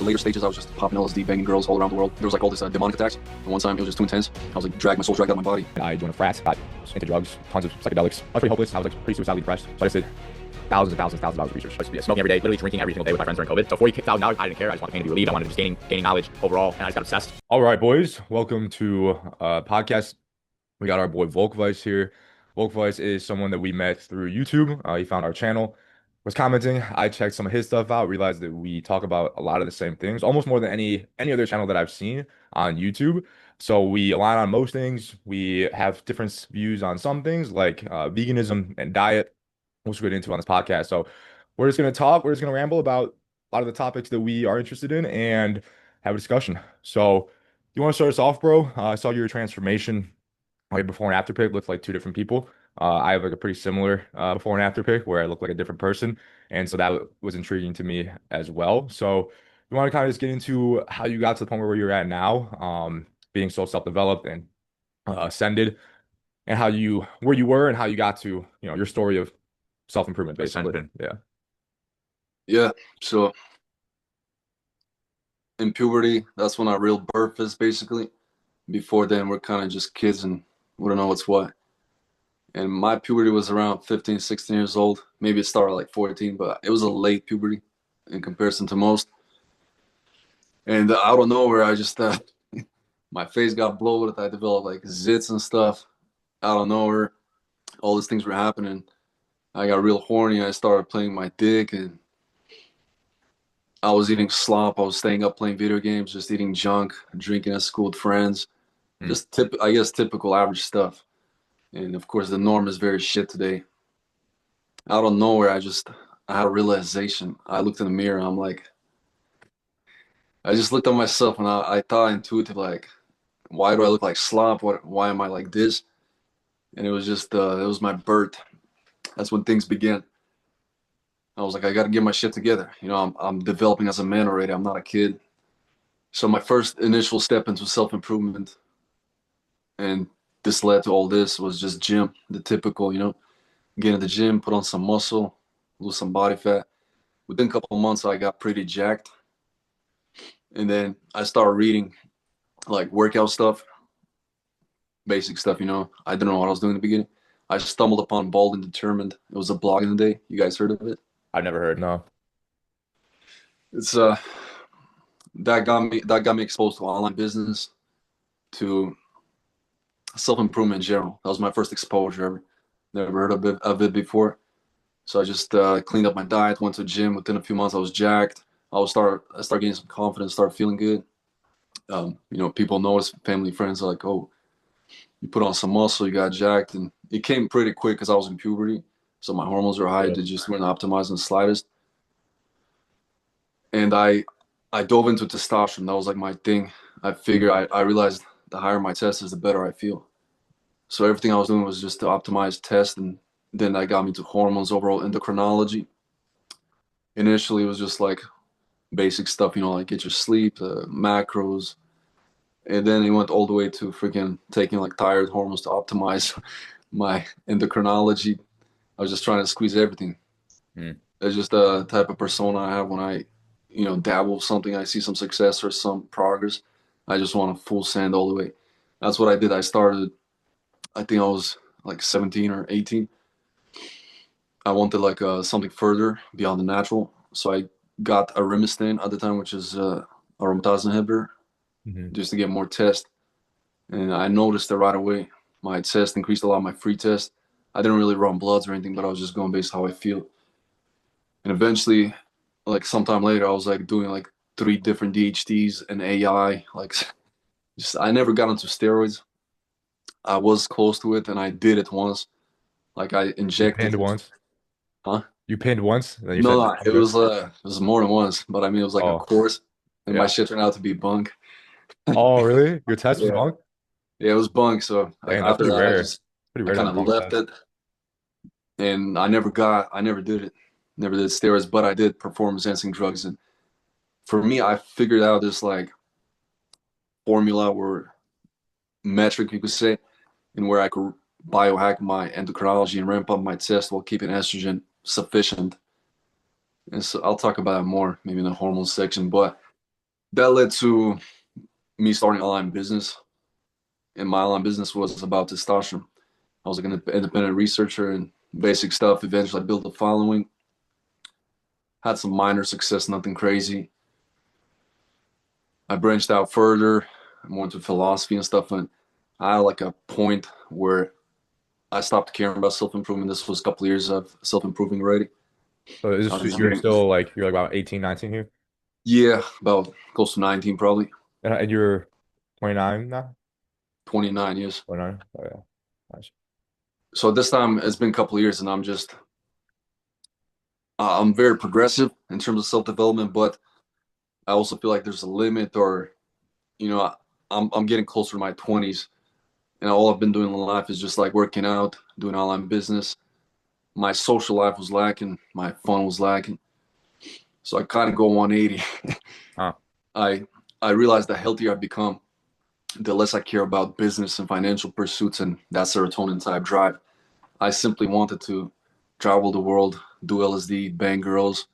the later stages, I was just popping LSD, banging girls all around the world. There was like all this demonic attacks. And one time, it was just too intense. I was like, my soul dragged out of my body. I joined a frat, got into drugs, tons of psychedelics. I was pretty hopeless. I was like pretty suicidally depressed. So I just did thousands and thousands of dollars of research. I was smoking every day, literally drinking every single day with my friends during COVID. So $40,000, I didn't care. I just wanted the pain to be relieved. I wanted to just gaining knowledge overall, and I just got obsessed. All right, boys, welcome to podcast. We got our boy Volkvice here. Volkvice is someone that we met through YouTube. He found our channel, was commenting. I checked some of his stuff out, realized that we talk about a lot of the same things, almost more than any other channel that I've seen on YouTube. So we align on most things. We have different views on some things like veganism and diet, which we'll get into on this podcast. So we're just going to talk. We're just going to ramble about a lot of the topics that we are interested in and have a discussion. So you want to start us off, bro? I saw your transformation like before and after pic looked like two different people. I have like a pretty similar before and after pic where I look like a different person. And so that was intriguing to me as well. So you want to kind of just get into how you got to the point where you're at now, being so self-developed and ascended, and where you were and how you got to, your story of self-improvement, basically. Yeah. Yeah. So in puberty, that's when our real birth is basically. Before then, we're kind of just kids and we don't know what's what. And my puberty was around 15, 16 years old. Maybe it started like 14, but it was a late puberty in comparison to most. And out of nowhere, I just, my face got bloated. I developed like zits and stuff. Out of nowhere, all these things were happening. I got real horny. I started playing my dick and I was eating slop. I was staying up playing video games, just eating junk, drinking at school with friends. Just typical average stuff. And of course, the norm is very shit today. Out of nowhere, I had a realization. I looked in the mirror and I'm like, I just looked at myself and I thought intuitive, like, why do I look like slop? Why am I like this? And it was just, it was my birth. That's when things began. I was like, I got to get my shit together. I'm developing as a man already. I'm not a kid. So my first initial step into self-improvement, and this led to all this, was just gym, the typical, get in the gym, put on some muscle, lose some body fat. Within a couple of months, I got pretty jacked. And then I started reading like workout stuff, basic stuff, I didn't know what I was doing in the beginning. I stumbled upon Bald and Determined. It was a blog in the day. You guys heard of it? I've never heard, no. It's that got me exposed to online business, to self-improvement in general. That was my first exposure ever. Never heard of it before. So I just cleaned up my diet, went to the gym. Within a few months, I was jacked. I started getting some confidence, started feeling good. People notice, family, friends are like, oh, you put on some muscle, you got jacked. And it came pretty quick because I was in puberty. So my hormones were high. They just weren't optimized in the slightest. And I dove into testosterone. That was like my thing. I realized the higher my test is, the better I feel. So everything I was doing was just to optimize test, and then that got me to hormones, overall endocrinology. Initially, it was just like basic stuff, like get your sleep, macros, and then it went all the way to freaking taking like thyroid hormones to optimize my endocrinology. I was just trying to squeeze everything. It's just the type of persona I have when I, dabble with something, I see some success or some progress. I just want to full send all the way. That's what I did. I think I was like 17 or 18. I wanted like something further beyond the natural. So I got aromatase at the time, which is aromatase inhibitor, just to get more test. And I noticed it right away. My test increased a lot, my free test. I didn't really run bloods or anything, but I was just going based on how I feel. And eventually, like sometime later, I was like doing like 3 different DHTs and AI. Like, I never got into steroids. I was close to it, and I did it once. Like I injected. You pinned once? Huh? You pinned once? Then you No, it was more than once. But I mean, it was like a course, and my shit turned out to be bunk. Oh, really? Your test was Yeah. bunk? Yeah, it was bunk. So like, Dang, that's after pretty that, rare. I kind of left it, and I never did it. Never did steroids, but I did performance enhancing drugs. And for me, I figured out this like formula or metric, you could say, and where I could biohack my endocrinology and ramp up my test while keeping estrogen sufficient. And so I'll talk about that more maybe in the hormone section. But that led to me starting an online business. And my online business was about testosterone. I was like an independent researcher and basic stuff. Eventually, I built a following, had some minor success, nothing crazy. I branched out further, more into philosophy and stuff. And I had like a point where I stopped caring about self improvement. This was a couple of years of self improving already. So is I this, was you're getting, still like you're like about 18, 19 here, yeah, about close to 19, probably and you're 29 now. 29 years. 29. Oh yeah, nice. So this time it's been a couple of years, and I'm very progressive in terms of self development, but I also feel like there's a limit, or I'm getting closer to my 20s, and all I've been doing in life is just like working out, doing online business. My social life was lacking, my fun was lacking, so I kind of go 180. Huh. I I realized the healthier I become, the less I care about business and financial pursuits and that serotonin type drive. I simply wanted to travel the world, do LSD, bang girls,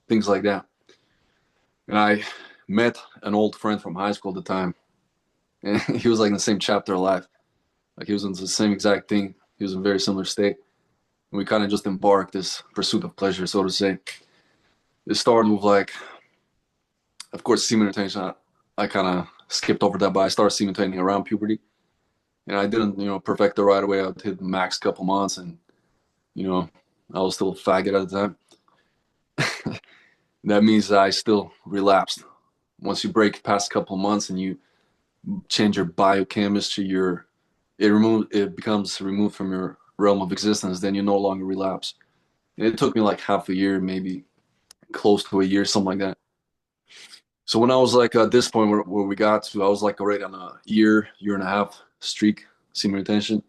things like that. And I met an old friend from high school at the time, and he was like in the same chapter of life. Like he was in the same exact thing. He was in a very similar state. And we kind of just embarked this pursuit of pleasure, so to say. It started with like, of course, semen retention. I kind of skipped over that, but I started semen retention around puberty. And I didn't, perfect it right away. I hit the max couple months, and you know, I was still a faggot at the time. That means that I still relapsed. Once you break past a couple months and you change your biochemistry, it becomes removed from your realm of existence. Then you no longer relapse. And it took me like half a year, maybe close to a year, something like that. So when I was like at this point where we got to, I was like already on a year and a half streak, semen retention.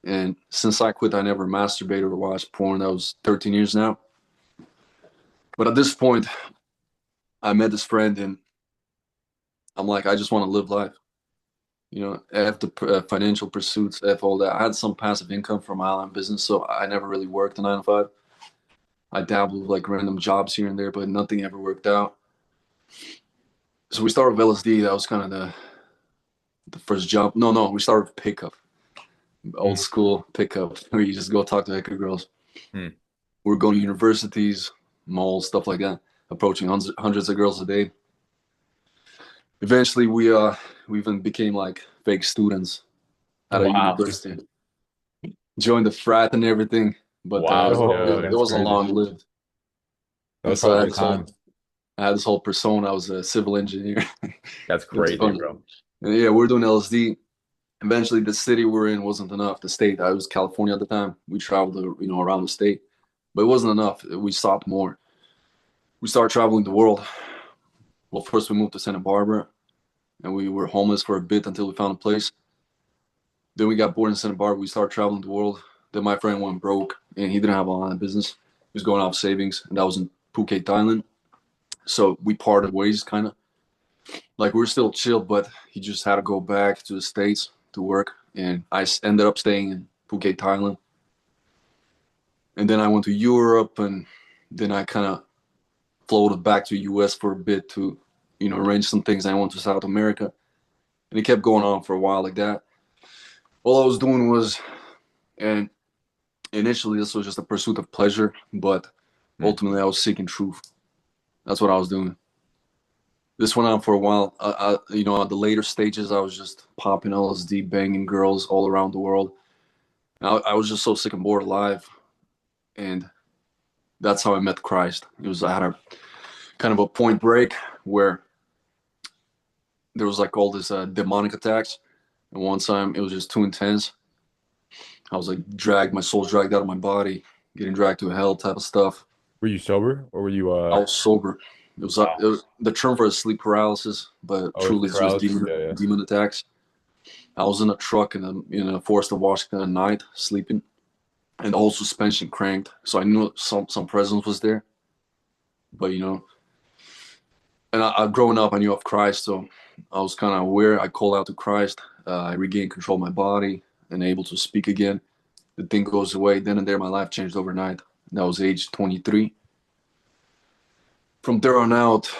And since I quit, I never masturbated or watched porn. That was 13 years now. But at this point, I met this friend, and I'm like, I just want to live life. F the financial pursuits, F all that. I had some passive income from my online business, so I never really worked a 9 to 5. I dabbled with like random jobs here and there, but nothing ever worked out. So we started with LSD. That was kind of the first job. No, we started with pickup, old Mm. school pickup, where you just go talk to hooker girls. Mm. We're going to universities, malls, stuff like that, approaching hundreds of girls a day. Eventually, we even became like fake students at a Wow. university, joined the frat and everything. But Wow, Oh, it dude. that's wasn't crazy. long lived. That And was so probably a good time. I had this whole persona. I was a civil engineer. That's It was crazy, fun. bro. And yeah, we're doing LSD. Eventually, the city we're in wasn't enough. The state, I was California at the time. We traveled, around the state, but it wasn't enough. We sought more. We started traveling the world. Well, first we moved to Santa Barbara, and we were homeless for a bit until we found a place. Then we got bored in Santa Barbara. We started traveling the world. Then my friend went broke, and he didn't have a lot of business. He was going off savings, and that was in Phuket, Thailand. So we parted ways, kind of. Like we were still chill, but he just had to go back to the States to work. And I ended up staying in Phuket, Thailand. And then I went to Europe, and then I kind of floated back to US for a bit to, arrange some things. I went to South America, and it kept going on for a while like that. All I was doing was, and initially this was just a pursuit of pleasure, but Mm. ultimately I was seeking truth. That's what I was doing. This went on for a while. At the later stages, I was just popping LSD, banging girls all around the world. I was just so sick and bored alive, and that's how I met Christ. I had a kind of a point break where there was like all this demonic attacks, and one time it was just too intense. I was like my soul's dragged out of my body, getting dragged to hell type of stuff. Were you sober or were you I was sober. wow. It was the term for it is sleep paralysis, but Oh, it's truly it's just paralysis? Yeah, yeah. demon attacks. I was in a truck in a forest of Washington at night, sleeping, and the whole suspension cranked. So I knew some presence was there, but and growing up, I knew of Christ, so I was kind of aware. I called out to Christ. I regained control of my body and able to speak again. The thing goes away. Then and there, my life changed overnight. That was age 23. From there on out,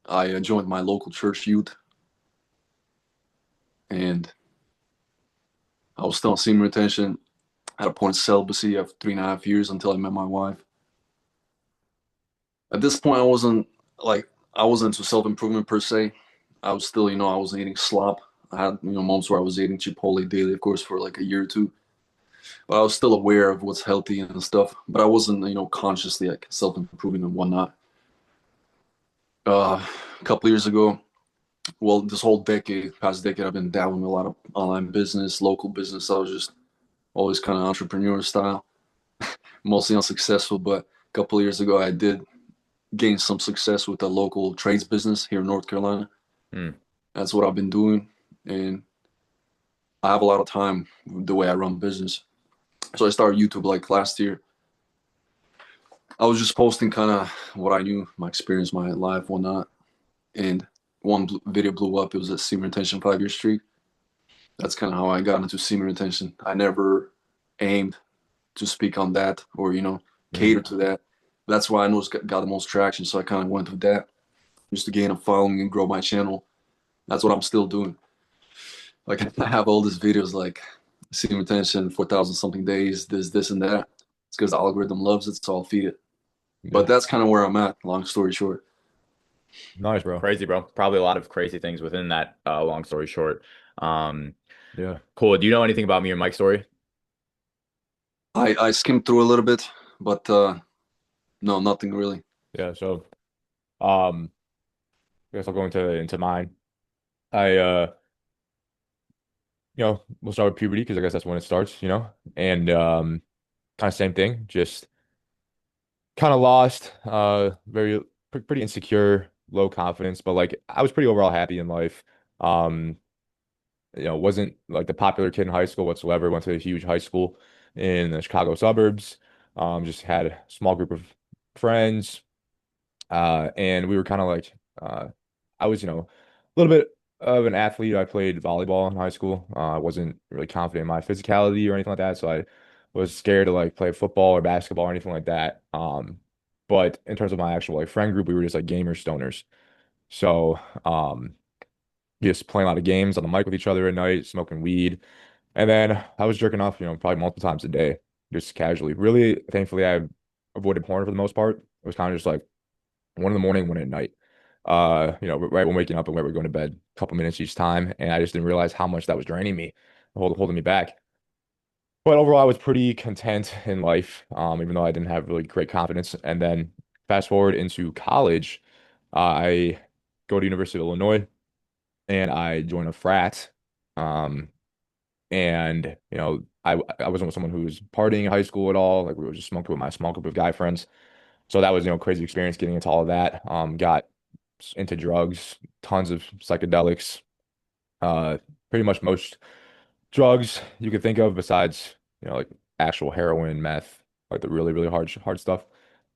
I joined my local church youth, and I was still on semen retention. At a point of celibacy of 3.5 years until I met my wife. At this point, I wasn't into self improvement per se. I was still, I was eating slop. I had, moments where I was eating Chipotle daily, of course, for like a year or two. But I was still aware of what's healthy and stuff. But I wasn't, consciously like self improving and whatnot. A couple years ago, well, this whole past decade, I've been dabbling in a lot of online business, local business. I was just always kind of entrepreneur style, mostly unsuccessful. But a couple of years ago, I did gain some success with a local trades business here in North Carolina. Hmm. That's what I've been doing. And I have a lot of time with the way I run business. So I started YouTube like last year. I was just posting kind of what I knew, my experience, my life, whatnot. And one video blew up. It was a semen retention 5 year streak. That's kind of how I got into semen retention. I never aimed to speak on that or, Mm. cater to that. That's why I know it's got the most traction. So I kind of went with that just to gain a following and grow my channel. That's what I'm still doing. Like I have all these videos like semen retention, 4,000 something days, this and that. It's because the algorithm loves it, so I'll feed it. But Yeah. that's kind of where I'm at. Long story short. Nice, bro. Crazy, bro. Probably a lot of crazy things within that, long story short. Um, Yeah. cool. Do you know anything about me and Mike's story? I skimmed through a little bit, but no, nothing really. Yeah. So, um, I guess I'll go into mine. I we'll start with puberty because I guess that's when it starts, and kind of same thing, just kind of lost, very pretty insecure, low confidence, but like I was pretty overall happy in life. Um, wasn't like the popular kid in high school whatsoever. Went to a huge high school in the Chicago suburbs. Just had a small group of friends. And we were kind of like, I was, a little bit of an athlete. I played volleyball in high school. I wasn't really confident in my physicality or anything like that, so I was scared to like play football or basketball or anything like that. But in terms of my actual like friend group, we were just like gamer stoners. So, just playing a lot of games on the mic with each other at night, smoking weed, and then I was jerking off, probably multiple times a day, just casually. Really, thankfully, I avoided porn for the most part. It was kind of just like one in the morning, one at night. Right when waking up and right when we're going to bed, a couple minutes each time. And I just didn't realize how much that was draining me, holding me back. But overall, I was pretty content in life, even though I didn't have really great confidence. And then fast forward into college, I go to University of Illinois and I join a frat. Um, and I wasn't with someone who was partying in high school at all. Like we were just smoking with my small group of guy friends. So that was, crazy experience getting into all of that. Got into drugs, tons of psychedelics, uh, pretty much most drugs you could think of besides, like actual heroin, meth, like the really, really hard stuff.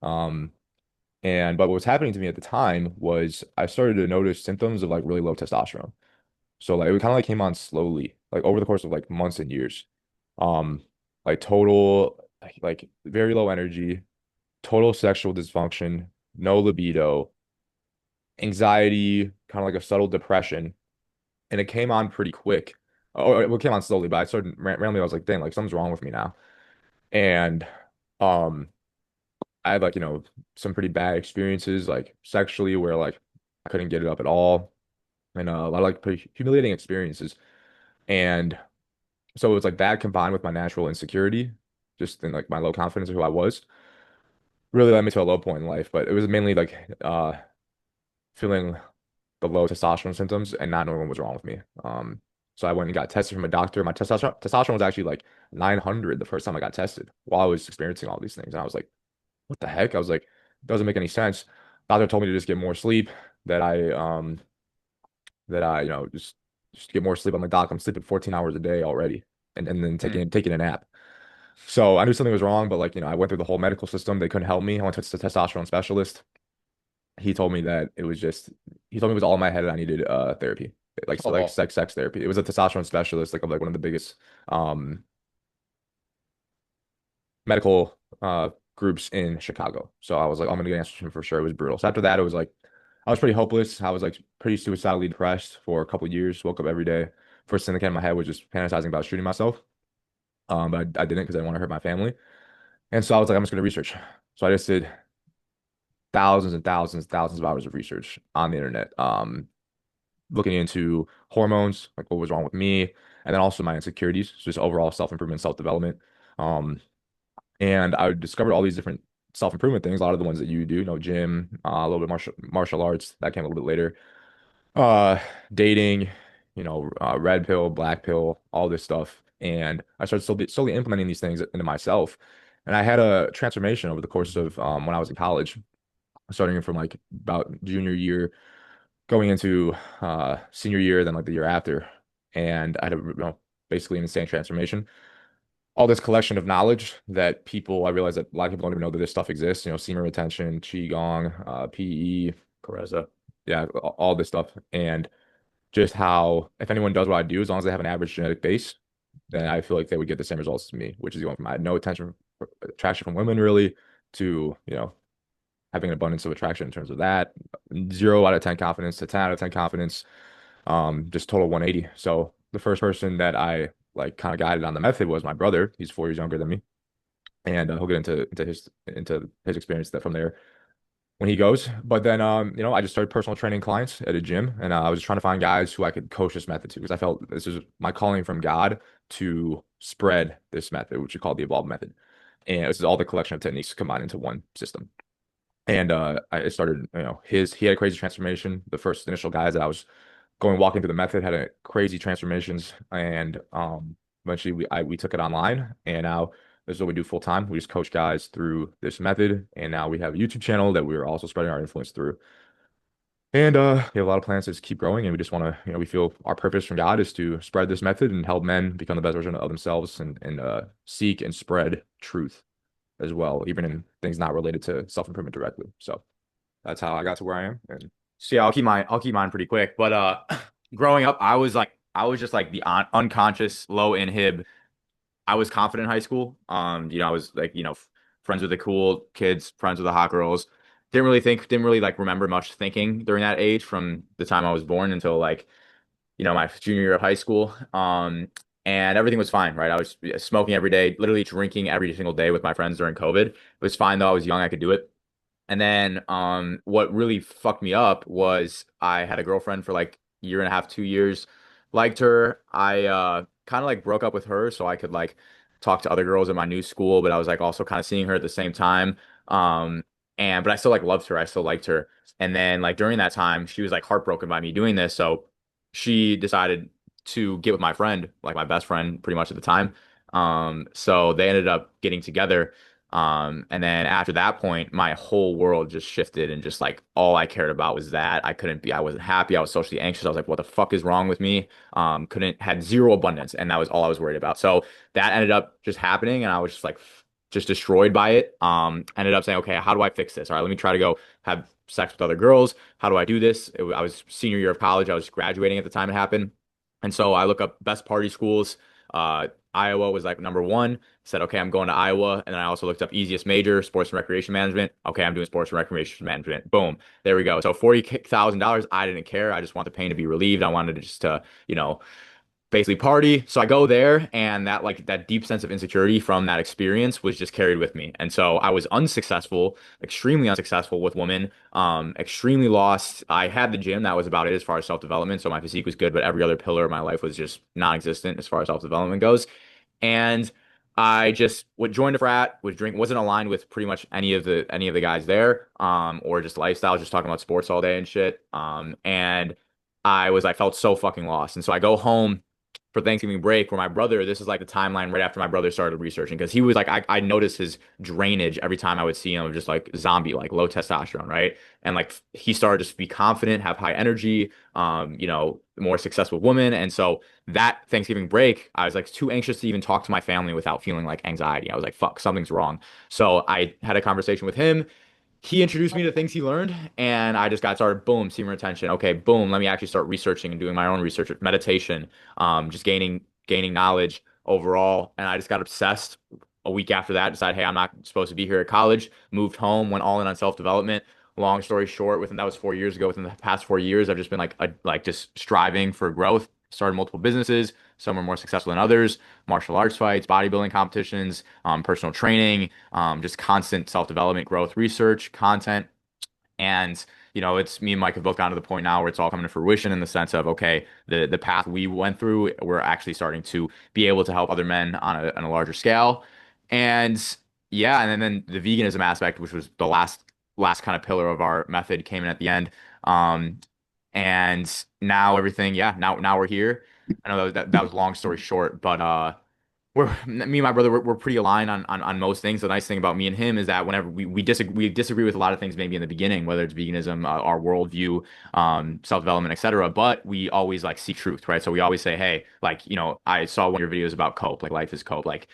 Um, but what was happening to me at the time was I started to notice symptoms of like really low testosterone. So like it kind of like came on slowly, like over the course of like months and years. Um, like total, like very low energy, total sexual dysfunction, no libido, anxiety, kind of like a subtle depression, and it came on pretty quick. It came on slowly, but I started randomly. I was like, "Dang, like something's wrong with me now." And um, I had like some pretty bad experiences, like sexually, where like I couldn't get it up at all, and a lot of like pretty humiliating experiences. And so it was like that combined with my natural insecurity, just in like my low confidence of who I was, really led me to a low point in life. But it was mainly like feeling the low testosterone symptoms and not knowing what was wrong with me. So I went and got tested from a doctor. My testosterone was actually like 900 the first time I got tested while I was experiencing all these things. And I was like, what the heck? I was like, doesn't make any sense. Doctor told me to just get more sleep, that I just get more sleep. I'm like, doc, I'm sleeping 14 hours a day already and then Hmm. taking a nap. So I knew something was wrong, but like, I went through the whole medical system. They couldn't help me. I went to the testosterone specialist. He told me that it was just he told me it was all in my head and I needed therapy. Like Oh, sex therapy. It was a testosterone specialist, like of like one of the biggest um medical groups in Chicago. So I was like, I'm gonna get an answer from him for sure. It was brutal. So after that, it was like I was pretty hopeless. I was like pretty suicidally depressed for a couple years. Woke up every day. First thing that came to my head was just fantasizing about shooting myself. But I didn't because I didn't want to hurt my family. And so I was like, I'm just going to research. So I just did thousands and thousands, thousands of hours of research on the internet, looking into hormones, like what was wrong with me, and then also my insecurities, so just overall self-improvement, self-development. Um, and I discovered all these different self-improvement things, a lot of the ones that you do, gym, a little bit martial arts, that came a little bit later. Uh, Dating, red pill, black pill, all this stuff. And I started slowly implementing these things into myself. And I had a transformation over the course of when I was in college, starting from like about junior year, going into senior year, then like the year after. And I had basically an insane transformation. All this collection of knowledge that I realized that a lot of people don't even know that this stuff exists, semen retention, qigong, PE, Careza, yeah, all this stuff. And just how if anyone does what I do, as long as they have an average genetic base, then I feel like they would get the same results as me, which is going from I had no attraction from women really to, having an abundance of attraction in terms of that. 0 out of 10 confidence to 10 out of 10 confidence, just total 180. So the first person that I like kind of guided on the method was my brother. He's 4 years younger than me, and he'll get into his experience that from there when he goes. But then, I just started personal training clients at a gym, and I was trying to find guys who I could coach this method to because I felt this is my calling from God to spread this method, which we call the evolved method. And this is all the collection of techniques combined into one system. And I started, he had a crazy transformation. The first initial guys that I was going walking through the method had a crazy transformations, and eventually we took it online, and now this is what we do full time. We just coach guys through this method, and now we have a YouTube channel that we're also spreading our influence through. And we have a lot of plans to just keep growing, and we just want to, we feel our purpose from God is to spread this method and help men become the best version of themselves and seek and spread truth as well, even in things not related to self-improvement directly. So that's how I got to where I am. And So yeah, I'll keep mine pretty quick. But growing up, I was just like the unconscious low inhib. I was confident in high school. I was like, friends with the cool kids, friends with the hot girls. Didn't really like remember much thinking during that age from the time I was born until like, my junior year of high school. And everything was fine, right? I was smoking every day, literally drinking every single day with my friends during COVID. It was fine though. I was young, I could do it. And then what really fucked me up was I had a girlfriend for like a year and a half, 2 years, liked her. I kind of like broke up with her so I could like talk to other girls in my new school, but I was like also kind of seeing her at the same time. Um but I still like loved her. I still liked her. And then like during that time, she was like heartbroken by me doing this. So she decided to get with my friend, like my best friend pretty much at the time. So they ended up getting together. And then after that point, my whole world just shifted and just like all I cared about was that. I wasn't happy. I was socially anxious. I was like, what the fuck is wrong with me? Had zero abundance. And that was all I was worried about. So that ended up just happening. And I was just like, just destroyed by it. Ended up saying, okay, how do I fix this? All right, let me try to go have sex with other girls. How do I do this? I was senior year of college. I was graduating at the time it happened. And so I look up best party schools. Iowa was like number one. Said, okay, I'm going to Iowa. And then I also looked up easiest major, sports and recreation management. Okay, I'm doing sports and recreation management. Boom. There we go. So $40,000. I didn't care. I just want the pain to be relieved. I wanted to just to, basically party. So I go there and that like that deep sense of insecurity from that experience was just carried with me. And so I was unsuccessful, extremely unsuccessful with women, extremely lost. I had the gym, that was about it as far as self-development. So my physique was good, but every other pillar of my life was just non-existent as far as self-development goes. And I just would join a frat, would drink, wasn't aligned with pretty much any of the guys there, or just lifestyle, just talking about sports all day and shit. And I felt so fucking lost. And so I go home for Thanksgiving break where my brother, this is like the timeline right after my brother started researching because he was like, I noticed his drainage every time I would see him of just like zombie, like low testosterone, right? And like he started to just be confident, have high energy, more successful woman. And so that Thanksgiving break, I was like too anxious to even talk to my family without feeling like anxiety. I was like, fuck, something's wrong. So I had a conversation with him. He introduced me to things he learned, and I just got started. Boom, semen retention. Okay, boom. Let me actually start researching and doing my own research, meditation, just gaining knowledge overall. And I just got obsessed. A week after that, decided, hey, I'm not supposed to be here at college. Moved home, went all in on self-development. long story short, within that was 4 years ago. Within the past 4 years, I've just been like just striving for growth. Started multiple businesses. Some are more successful than others. Martial arts fights, bodybuilding competitions, personal training, just constant self-development, growth, research, content. And it's me and Mike have both gotten to the point now where it's all coming to fruition in the sense of, okay, the path we went through, we're actually starting to be able to help other men on a larger scale. And yeah, and then the veganism aspect, which was the last kind of pillar of our method, came in at the end. Um, and now everything, yeah, now we're here. I know that was long story short, but me and my brother we're pretty aligned on most things. The nice thing about me and him is that whenever we disagree with a lot of things maybe in the beginning, whether it's veganism, our worldview, self-development, etc. But we always like seek truth, right? So we always say, hey, like, I saw one of your videos about cope, like life is cope. Like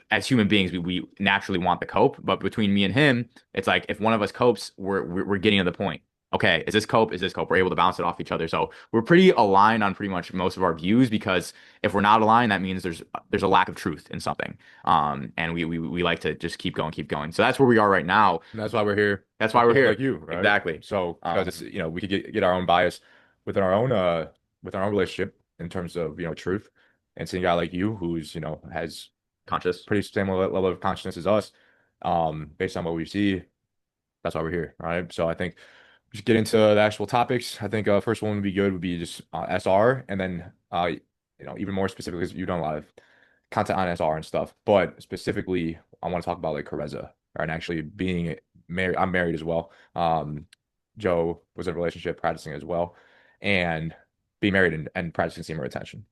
as human beings, we naturally want the cope, but between me and him, it's like if one of us copes, we're getting to the point. Okay, is this cope? Is this cope? We're able to bounce it off each other. So we're pretty aligned on pretty much most of our views because if we're not aligned, that means there's a lack of truth in something. And we like to just keep going, keep going. So that's where we are right now. And that's why we're here That's why with we're people like here. you, right? Exactly. So because it's, we could get our own bias within our own relationship in terms of, truth, and seeing a guy like you who's, has Conscious. pretty similar level of consciousness as us, based on what we see. That's why we're here, right? So I think we should get into the actual topics. I think first one would be good would be just SR, and then even more specifically, because you've done a lot of content on SR and stuff, but specifically I want to talk about like Careza, right? And actually being married. I'm married as well. Joe was in a relationship practicing as well, and being married and practicing semen retention.